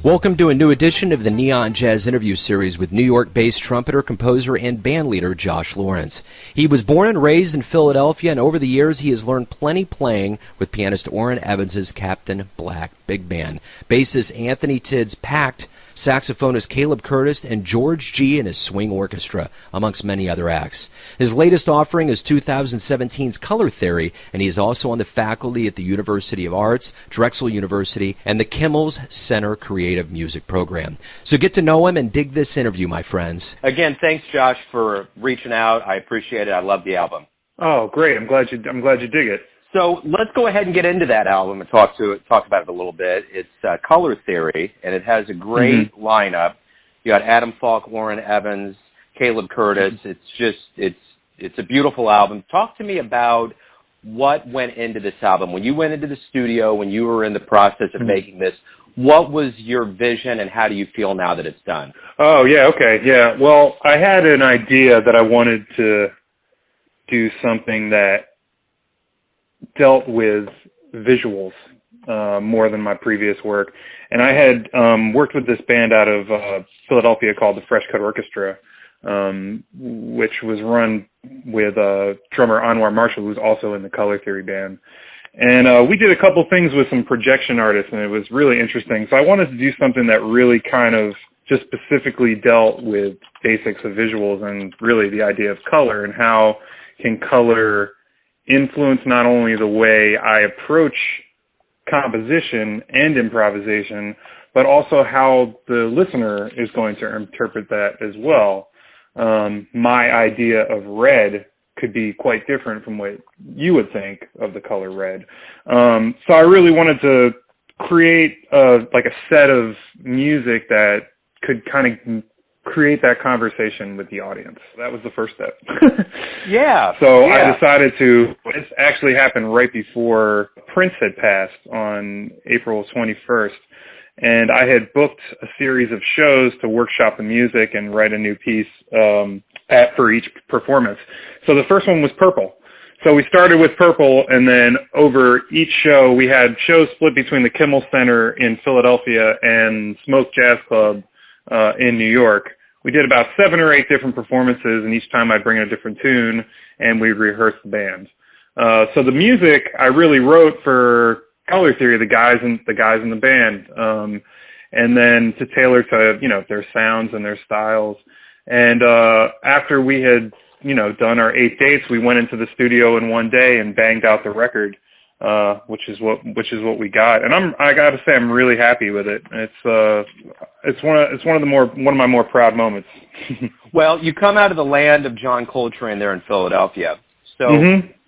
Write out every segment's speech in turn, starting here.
Welcome to a new edition of the Neon Jazz interview series with New York Based Trumpeter, composer, and bandleader Josh Lawrence. He was born and raised in Philadelphia, and over the years he has learned plenty playing with pianist Orrin Evans's Captain Black Big Band, bassist Anthony Tidd's PACT, saxophonist Caleb Curtis, and George Gee and his Swing Orchestra, amongst many other acts. His latest offering is 2017's Color Theory, and he is also on the faculty at the University of Arts, Drexel University, and the Kimmel's Center Creative Music Program. So get to know him and dig this interview, my friends. Again, thanks, Josh, for reaching out. I appreciate it. I love the album. Oh, great. I'm glad you dig it. So let's go ahead and get into that album and talk about it a little bit. It's Color Theory, and it has a great lineup. You got Adam Falk, Orrin Evans, Caleb Curtis. It's a beautiful album. Talk to me about what went into this album. When you went into the studio, when you were in the process of making this, what was your vision, and how do you feel now that it's done? Oh, yeah, okay, yeah. Well, I had an idea that I wanted to do something that dealt with visuals more than my previous work. And I had worked with this band out of Philadelphia called the Fresh Cut Orchestra, which was run with drummer Anwar Marshall, who's also in the Color Theory band. And we did a couple things with some projection artists, and it was really interesting. So I wanted to do something that really kind of just specifically dealt with basics of visuals and really the idea of color and how can color influence not only the way I approach composition and improvisation, but also how the listener is going to interpret that as well. My idea of red could be quite different from what you would think of the color red. So I really wanted to create a set of music that could kind of create that conversation with the audience. That was the first step. Yeah. So I decided this actually happened right before Prince had passed on April 21st. And I had booked a series of shows to workshop the music and write a new piece for each performance. So the first one was Purple. So we started with Purple, and then over each show, we had shows split between the Kimmel Center in Philadelphia and Smoke Jazz Club in New York. We did about 7 or 8 different performances, and each time I'd bring in a different tune, and we'd rehearse the band. So the music I really wrote for Color Theory, the guys in the band, and then to tailor to their sounds and their styles. And after we had done our 8 dates, we went into the studio in one day and banged out the record, which is what we got. And I got to say I'm really happy with it. It's one of my more proud moments. Well, you come out of the land of John Coltrane there in Philadelphia. So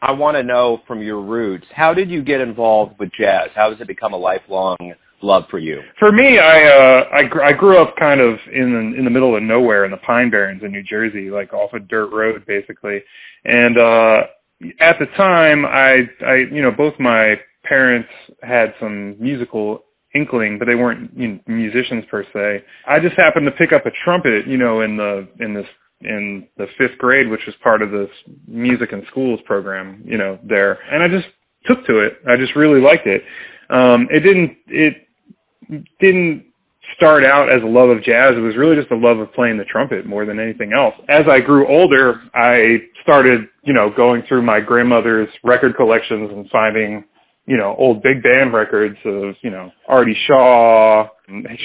I want to know from your roots, how did you get involved with jazz? How has it become a lifelong love for you? For me, I grew up kind of in the middle of nowhere in the Pine Barrens in New Jersey, like off a dirt road basically. And at the time, I both my parents had some musical inkling, but they weren't musicians per se. I just happened to pick up a trumpet, in the 5th grade, which was part of this music in schools program, there. And I just took to it. I just really liked it. It didn't start out as a love of jazz. It was really just a love of playing the trumpet more than anything else. As I grew older, I started, going through my grandmother's record collections and finding, old big band records of, Artie Shaw.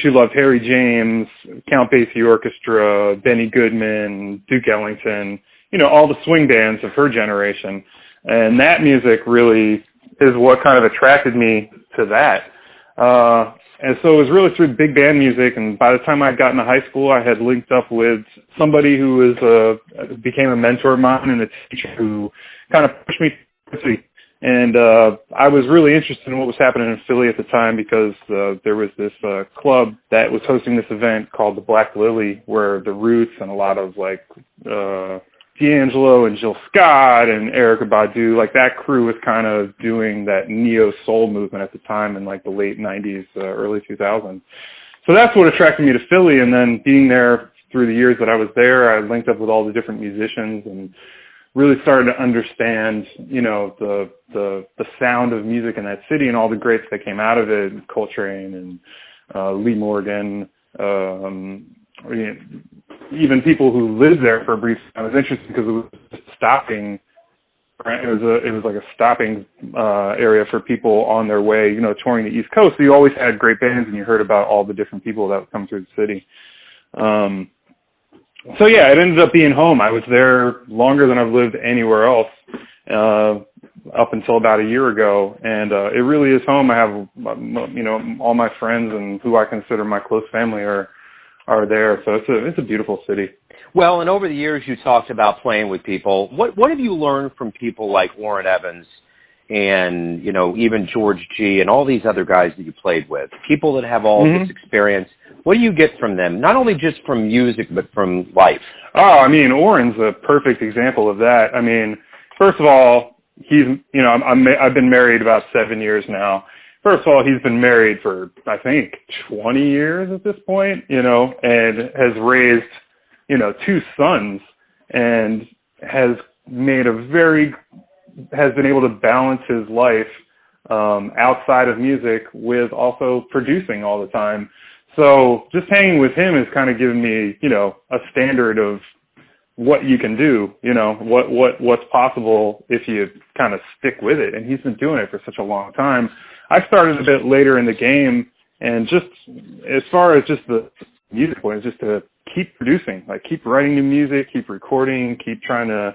She loved Harry James, Count Basie Orchestra, Benny Goodman, Duke Ellington, all the swing bands of her generation. And that music really is what kind of attracted me to that. And so it was really through big band music, and by the time I'd gotten to high school, I had linked up with somebody who became a mentor of mine and a teacher who kind of pushed me to Philly. And I was really interested in what was happening in Philly at the time because there was this club that was hosting this event called the Black Lily, where the Roots and a lot of D'Angelo and Jill Scott and Erykah Badu, that crew was kind of doing that neo-soul movement at the time in the late 90s, early 2000s. So that's what attracted me to Philly, and then being there through the years that I was there, I linked up with all the different musicians and really started to understand, the sound of music in that city and all the greats that came out of it, Coltrane and Lee Morgan, even people who lived there for a brief time. It was interesting because it was stopping. It was like a stopping area for people on their way, touring the East Coast. So you always had great bands, and you heard about all the different people that would come through the city. So yeah, it ended up being home. I was there longer than I've lived anywhere else, up until about a year ago, and it really is home. I have, all my friends and who I consider my close family are there. So it's a beautiful city. Well, and over the years, you talked about playing with people. What have you learned from people like Orrin Evans and, even George Gee and all these other guys that you played with, people that have all this experience? What do you get from them? Not only just from music, but from life. Oh, Orrin's a perfect example of that. First of all, I've been married about 7 years now. First of all, he's been married for, I think, 20 years at this point, and has raised, 2 sons, and has been able to balance his life outside of music with also producing all the time. So just hanging with him has kind of given me, a standard of what you can do, what's possible if you kind of stick with it. And he's been doing it for such a long time. I started a bit later in the game, and just as far as just the music point, just to keep producing, keep writing new music, keep recording, keep trying to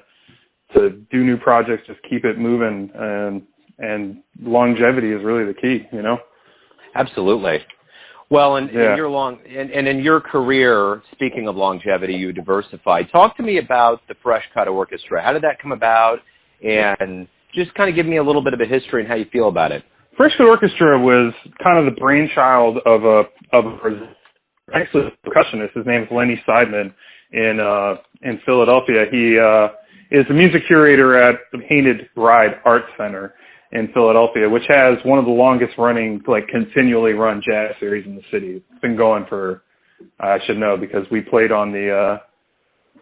do new projects, just keep it moving, and longevity is really the key, Absolutely. Well, in your career, speaking of longevity, you diversified. Talk to me about the Fresh Cut Orchestra. How did that come about? And just kind of give me a little bit of a history and how you feel about it. Fresh Cut Orchestra was kind of the brainchild of a percussionist. His name is Lenny Seidman in Philadelphia. He is the music curator at the Painted Bride Art Center in Philadelphia, which has one of the longest running, continually run jazz series in the city. It's been going for, I should know, because we played on the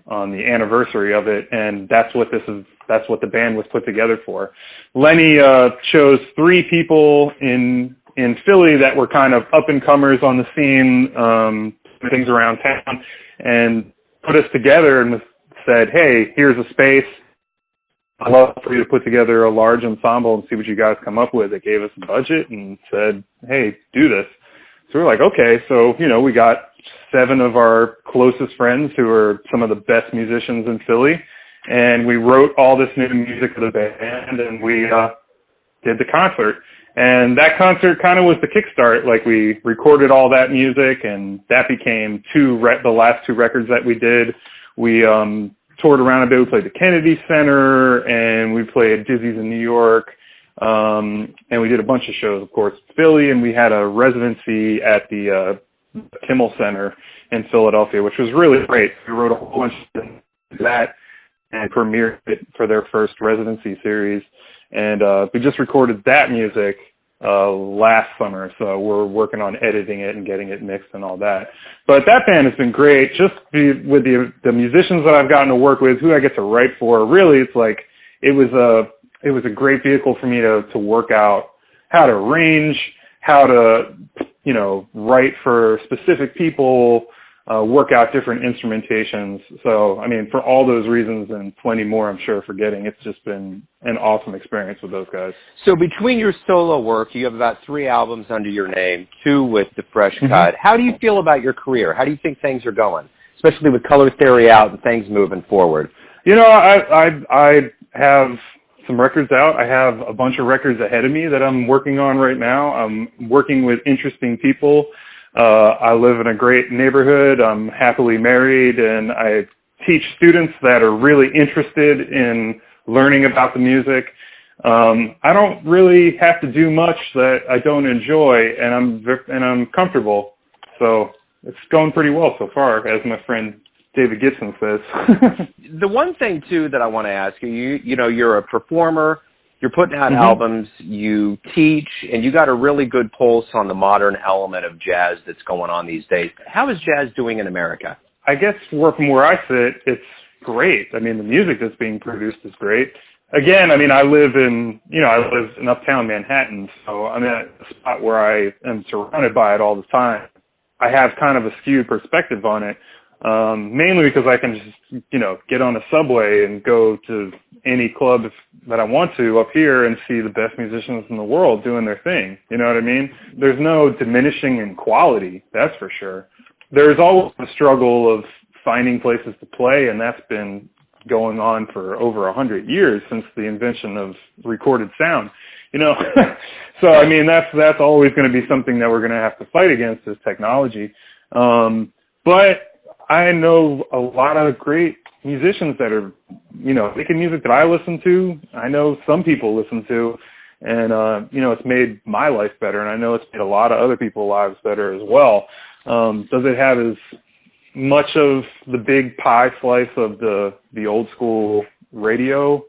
anniversary of it, and that's what the band was put together for. Lenny chose 3 people in Philly that were kind of up-and-comers on the scene, things around town, and put us together and said, hey, here's a space. I'd love for you to put together a large ensemble and see what you guys come up with. They gave us a budget and said, hey, do this. So we're like, okay. So, we got 7 of our closest friends who are some of the best musicians in Philly, and we wrote all this new music for the band, and we did the concert. And that concert kind of was the kickstart. We recorded all that music, and that became the last 2 records that we did. We toured around a bit. We played the Kennedy Center, and we played Dizzy's in New York, and we did a bunch of shows, of course, in Philly, and we had a residency at the Kimmel Center in Philadelphia, which was really great. We wrote a whole bunch of that and premiered it for their first residency series, and we just recorded that music last summer, so we're working on editing it and getting it mixed and all that. But that band has been great. Just with the musicians that I've gotten to work with, who I get to write for, really, it's it was a great vehicle for me to work out how to arrange, how to write for specific people, work out different instrumentations. So, for all those reasons and plenty more, I'm sure forgetting, it's just been an awesome experience with those guys. So between your solo work, you have about 3 albums under your name, 2 with the Fresh Cut. How do you feel about your career? How do you think things are going, especially with Color Theory out and things moving forward? I have some records out. I have a bunch of records ahead of me that I'm working on right now. I'm working with interesting people. I live in a great neighborhood. I'm happily married, and I teach students that are really interested in learning about the music. I don't really have to do much that I don't enjoy, and I'm comfortable. So it's going pretty well so far, as my friend David Gibson says. The one thing too that I want to ask you, you're a performer. You're putting out albums, you teach, and you got a really good pulse on the modern element of jazz that's going on these days. How is jazz doing in America? I guess from where I sit, it's great. The music that's being produced is great. again, I mean, I live in uptown Manhattan, so I'm at a spot where I am surrounded by it all the time. I have kind of a skewed perspective on it, mainly because I can just, get on a subway and go to any club that I want to up here and see the best musicians in the world doing their thing. You know what I mean? There's no diminishing in quality, that's for sure. There's always a struggle of finding places to play, and that's been going on for over 100 years since the invention of recorded sound. So I mean that's always going to be something that we're going to have to fight against, is technology. But I know a lot of great musicians that are making music that I listen to. I know some people listen to, and it's made my life better, and I know it's made a lot of other people's lives better as well. Does it have as much of the big pie slice of the old school radio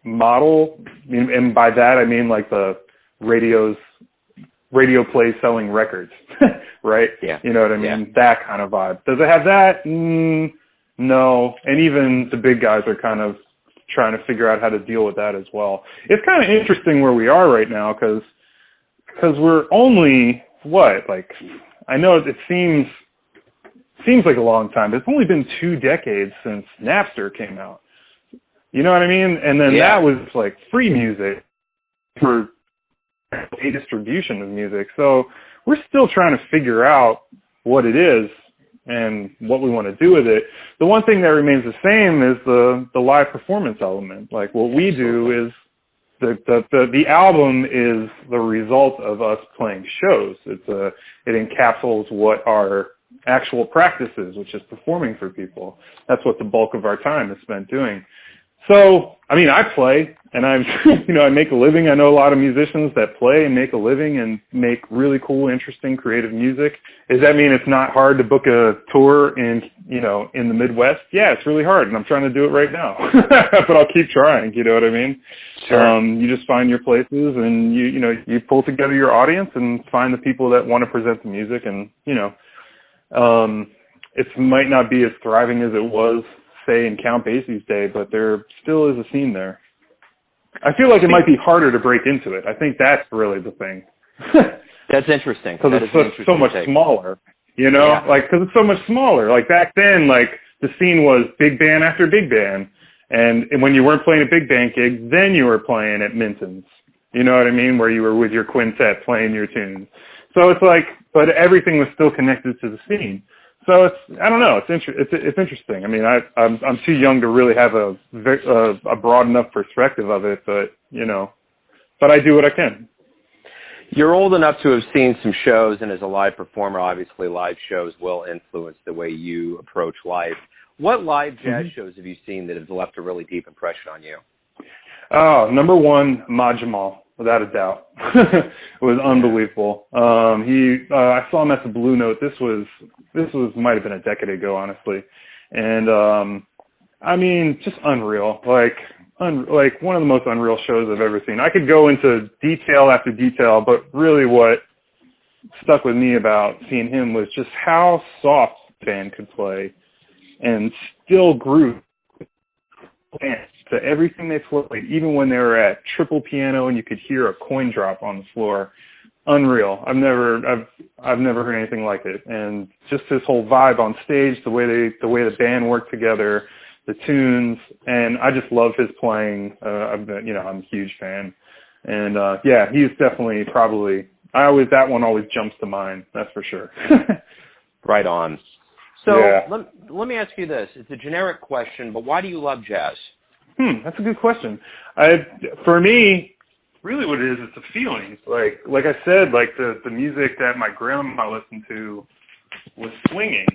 model? And by that I mean like the radio plays selling records, right? Yeah. You know what I mean? Yeah. That kind of vibe. Does it have that? No. And even the big guys are kind of trying to figure out how to deal with that as well. It's kind of interesting where we are right now because we're only I know it seems like a long time, but it's only been 2 decades since Napster came out. You know what I mean? And then that was like free music for a distribution of music. So we're still trying to figure out what it is and what we want to do with it. The one thing that remains the same is the live performance element. Like what we do is the album is the result of us playing shows. It encapsulates what our actual practice is, which is performing for people. That's what the bulk of our time is spent doing. So, I mean, I play and I make a living. I know a lot of musicians that play and make a living and make really cool, interesting, creative music. Does that mean it's not hard to book a tour in the Midwest? Yeah, it's really hard, and I'm trying to do it right now. But I'll keep trying, you know what I mean? Sure. You just find your places and you pull together your audience and find the people that want to present the music, and it might not be as thriving as it was, say, in Count Basie's day, but there still is a scene there. I feel like it might be harder to break into it. I think that's really the thing. That's interesting. Because it's so much smaller, because it's so much smaller. Like back then, like the scene was big band after big band. And when you weren't playing a big band gig, then you were playing at Minton's. You know what I mean? Where you were with your quintet playing your tunes. So it's like, but everything was still connected to the scene. So I don't know. It's interesting. I mean, I'm too young to really have a broad enough perspective of it, but I do what I can. You're old enough to have seen some shows, and as a live performer, obviously live shows will influence the way you approach life. What live jazz shows have you seen that have left a really deep impression on you? Oh, number one, Majamal, without a doubt. It was unbelievable. I saw him at the Blue Note. This might have been a decade ago, honestly. And, I mean, just unreal. Like one of the most unreal shows I've ever seen. I could go into detail after detail, but really what stuck with me about seeing him was just how soft the band could play and still groove to everything they played, even when they were at triple piano and you could hear a coin drop on the floor. Unreal. I've never heard anything like it. And just his whole vibe on stage, the way the band worked together, the tunes, and I just love his playing. I'm a huge fan. And he's definitely that one always jumps to mind, that's for sure. Right on. So yeah. let me ask you this. It's a generic question, but why do you love jazz? That's a good question. For me, really what it is, it's a feeling. Like I said, like the music that my grandma listened to was swinging.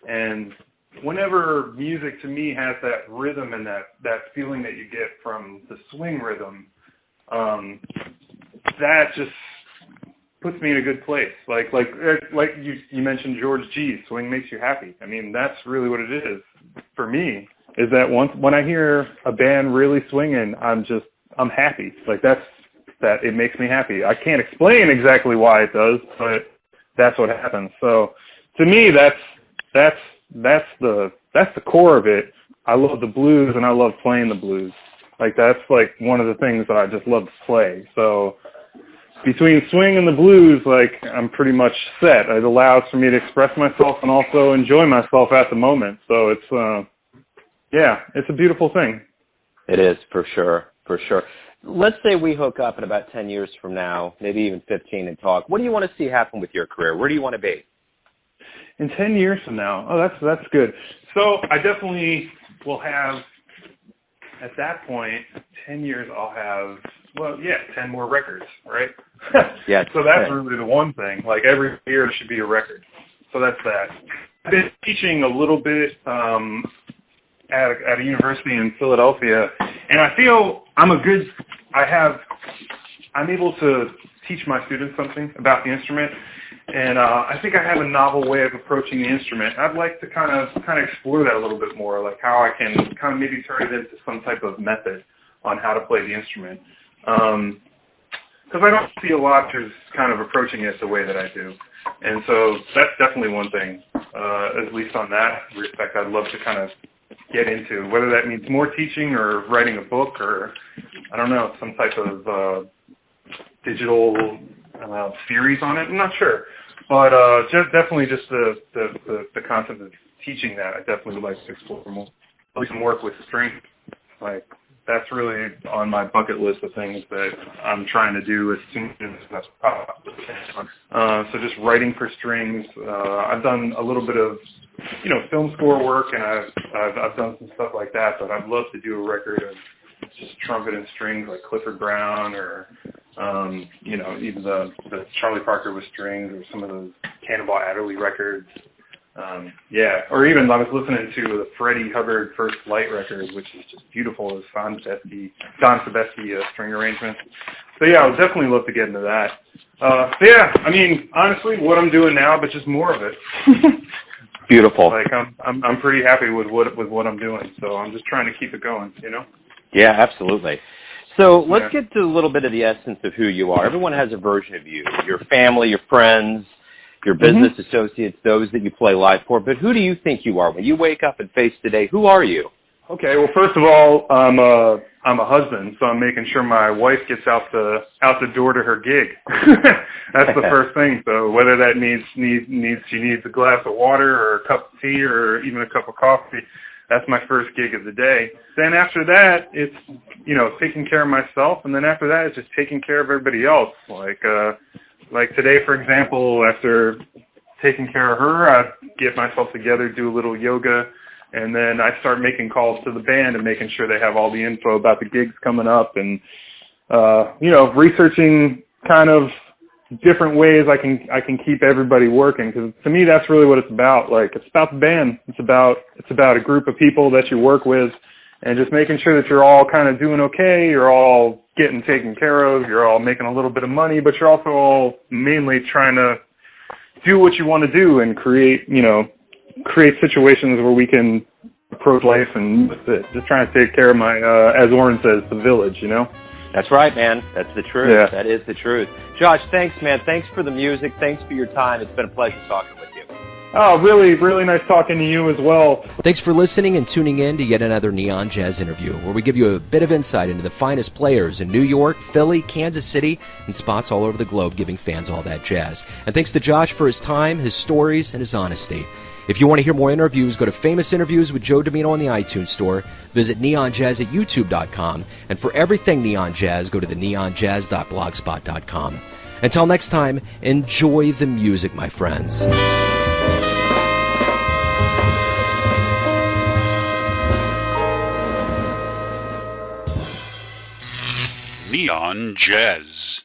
And whenever music to me has that rhythm and that feeling that you get from the swing rhythm, that just puts me in a good place. Like you mentioned George Gee, swing makes you happy. I mean, that's really what it is for me, is that when I hear a band really swinging, I'm happy. Like that it makes me happy. I can't explain exactly why it does, but that's what happens. So to me, that's the core of it. I love the blues and I love playing the blues. Like that's like one of the things that I just love to play. So between swing and the blues, like I'm pretty much set. It allows for me to express myself and also enjoy myself at the moment. So it's, it's a beautiful thing. It is, for sure, for sure. Let's say we hook up in about 10 years from now, maybe even 15, and talk. What do you want to see happen with your career? Where do you want to be? In 10 years from now? Oh, that's good. So I definitely will have, at that point, 10 years I'll have, 10 more records, right? Yeah. So that's really the one thing. Like every year there should be a record. So that's that. I've been teaching a little bit at a university in Philadelphia, and I feel I'm able to teach my students something about the instrument, and I think I have a novel way of approaching the instrument. I'd like to kind of explore that a little bit more, like how I can kind of maybe turn it into some type of method on how to play the instrument. Because I don't see a lot who's kind of approaching it the way that I do. And so that's definitely one thing, at least on that respect, I'd love to kind of get into, whether that means more teaching or writing a book or, I don't know, some type of digital series on it. I'm not sure. But definitely just the concept of teaching that, I definitely would like to explore more. At least some work with strings. Like, that's really on my bucket list of things that I'm trying to do as soon as that's possible. So just writing for strings. I've done a little bit of, film score work, and I've done some stuff like that, but I'd love to do a record of just trumpet and strings like Clifford Brown or, even the Charlie Parker with strings or some of those Cannonball Adderley records. Or even I was listening to the Freddie Hubbard First Flight record, which is just beautiful. It was Don Sebesky string arrangement. So I would definitely love to get into that. I mean, honestly, what I'm doing now, but just more of it. Beautiful. Like I'm pretty happy with what I'm doing. So I'm just trying to keep it going. Yeah, absolutely. So let's get to a little bit of the essence of who you are. Everyone has a version of you. Your family, your friends, your business associates, those that you play live for. But who do you think you are? When you wake up and face today, who are you? Okay, well, first of all, I'm a husband, so I'm making sure my wife gets out the door to her gig. That's the first thing. So whether that she needs a glass of water or a cup of tea or even a cup of coffee, that's my first gig of the day. Then after that, it's taking care of myself, and then after that, it's just taking care of everybody else. Like today, for example, after taking care of her, I get myself together, do a little yoga, and then I start making calls to the band and making sure they have all the info about the gigs coming up and, researching kind of different ways I can keep everybody working. Because to me, that's really what it's about. Like, it's about the band. It's about a group of people that you work with and just making sure that you're all kind of doing okay. You're all getting taken care of. You're all making a little bit of money, but you're also all mainly trying to do what you want to do and create situations where we can approach life and just trying to take care of my, as Orrin says, the village, That's right, man. That's the truth. Yeah. That is the truth. Josh, thanks, man. Thanks for the music. Thanks for your time. It's been a pleasure talking with you. Oh, really, really nice talking to you as well. Thanks for listening and tuning in to yet another Neon Jazz interview, where we give you a bit of insight into the finest players in New York, Philly, Kansas City, and spots all over the globe, giving fans all that jazz. And thanks to Josh for his time, his stories, and his honesty. If you want to hear more interviews, go to Famous Interviews with Joe Domino on the iTunes Store, visit neonjazz at youtube.com, and for everything Neon Jazz, go to the neonjazz.blogspot.com. Until next time, enjoy the music, my friends. Neon Jazz.